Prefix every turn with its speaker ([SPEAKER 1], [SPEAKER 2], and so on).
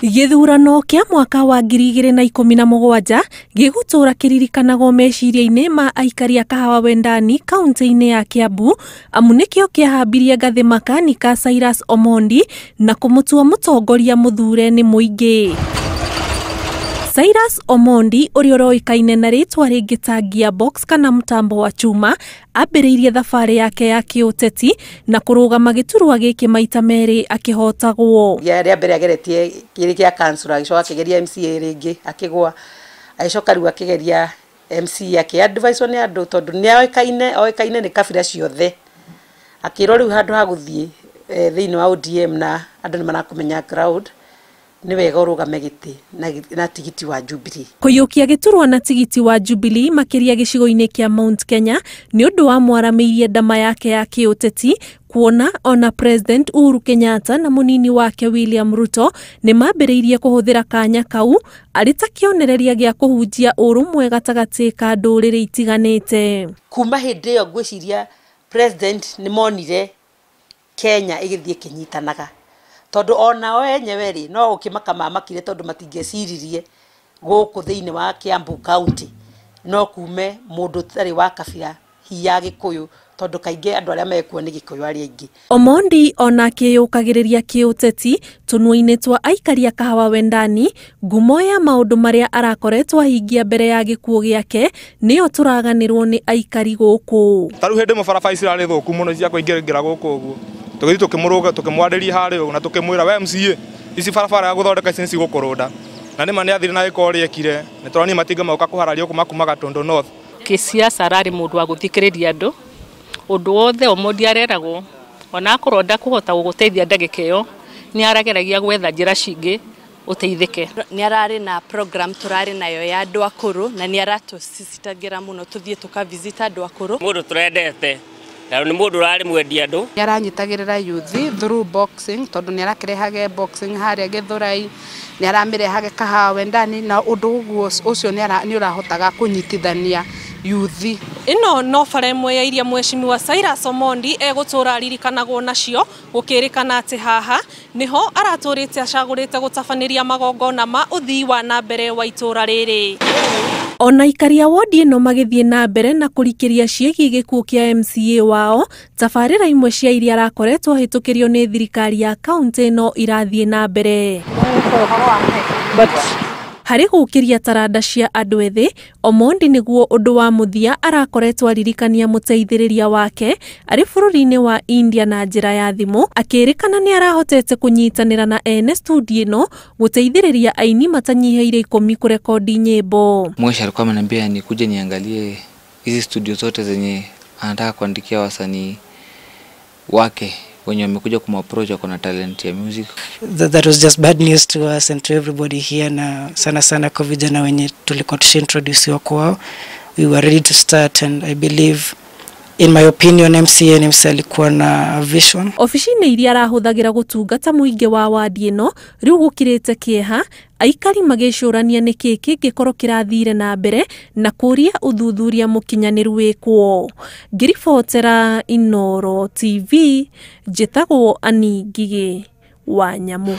[SPEAKER 1] Githurano kia mwaka wa 2017 gigutura kiririkanagwo meciria-ini ma aikari a Kahawa Wendani kaunti-ini ya Kiambu amu nikio kiahambirie ngathi MCA Cyrus Omondi na kumutua mutongoria muthure ni muingi. Cyrus Omondi uria uroikaine na ritwa ringi ta gearbox kana mtambo wa chuma ambiriirie thabari yake ya kiuteti na kurugama giturwa giki maita meri akihotagwo.
[SPEAKER 2] Ria mbere ageretie kiri kia council agicoka akigeria MCA ringi akigwa agicoka riu akigeria MCA akiadvise ni andu tondu ni oikaine ni kabira ciothe akiro riu handu ha guthie thiini wa ODM na andu ni marakumenya crowd ni wega urugame giti na tigiti wa Jubilee.
[SPEAKER 1] Kuyukia giturwa na tigiti wa Jubilee makiria gicigo-ini kia Mount Kenya ni undu wa mwaramiirie ndama yake ya kiuteti kuona ona President Uhuru Kenyatta na munini wake William Ruto ni mambiriirie kuhuthira kanya kau aritakionereria gia kuhunjia urumwe gatagati ka nduriri itiganite.
[SPEAKER 2] Kuma hindi yo gwiciria President ni monire Kenya igithie kinyitanaga tondu ona enyewe ri no ukimaka mamakire tondu matingeciririe guku thiini wa Kiambu county no kume mundu tari wa kabira hiya gikuyu tondu kainge andu aria mekuo ni gikuyu ari aingi.
[SPEAKER 1] Omondi ona kiyukagiriria kiuteti tunwa-ini twa aikari a Kahawa Wendani ngumo ya maundu maria arakoretwo ahingia mbere ya gikuo giake niyo turaganirwo ni aikari guku.
[SPEAKER 3] Taru hindi mubarabara icirari thuku muno cia kuingira guku uguo tugithi tukimuruga tukimwandĩria harĩ na tukimwira we MCA ici barabara ya guthondeka ici cigukurunda na nĩ mane athire na ikori ekire nĩ tũrani matinga mauka kuhararia kuma Gatundu North.
[SPEAKER 4] Kisiasa arari mundu wa guthikiriria andu undu wothe Omondi areragwo ona akuronda kuhota guguteithia ndagika iyo ni arageragia gwetha njira cingi uteithike.
[SPEAKER 5] Ni arari na program turari nayo ya andu akuru na ni aratusisitagira muno tuthie tukavisita andu akuru.
[SPEAKER 6] Mundu turendete na ni mundu rari mwendia andu
[SPEAKER 7] ni aranyitagirira youth through boxing tondu ni arakerehage boxing haria Githurai ni aramirehage Kahawa Wendani na undu ucio ni urahotaga kunyitithania youth.
[SPEAKER 1] Ino no bara imwe ya iria Mheshimiwa Cyrus Omondi egutura aririkanagwo nacio gukirikana ati haha niho araturite acagurite gutabaniria magongona ma uthii wa na mbere wa itura riri. Ona aikari a wondi ino magithie na mbere na kurikiria ciegi gikuo kia MCA wao tabarira imwe cia iria arakoretwo hitukirio ni thirikari ya kaunti ino irathie na mbere. Hari gukiria taranda cia andu ethi Omondi niguo undu wa muthia arakoretwo aririkania muteithiriria wake ari bururi-ini wa India na njira ya thimu akirikana ni arahotete kunyitanira na ene studio ino guteithiriria aini matanyiheire 10 kurekodi nyimbo.
[SPEAKER 8] Mwisho alikuwa ananiambia nikuje niangalie hizi studio zote zenye anataka kuandikia wasanii wake when wamekuja kumapproach kuna talent ya music.
[SPEAKER 9] That was just bad news to us and to everybody here, na sana kwa vijana wenye tulikuwa introduce kwao. We were ready to start and I believe, in my opinion, MCA alikuwa na vision.
[SPEAKER 1] Ofisi-ini iria arahuthagira gutungata muingi wa wadi ino riu gukirite kieha aikari magicurania niki kingikorwo kirathire na mbere na kuria uthuthuria mukinyaniru wikwo. Ngiribotera Inooro TV njitagwo Ani Ngigi wa Nyamu.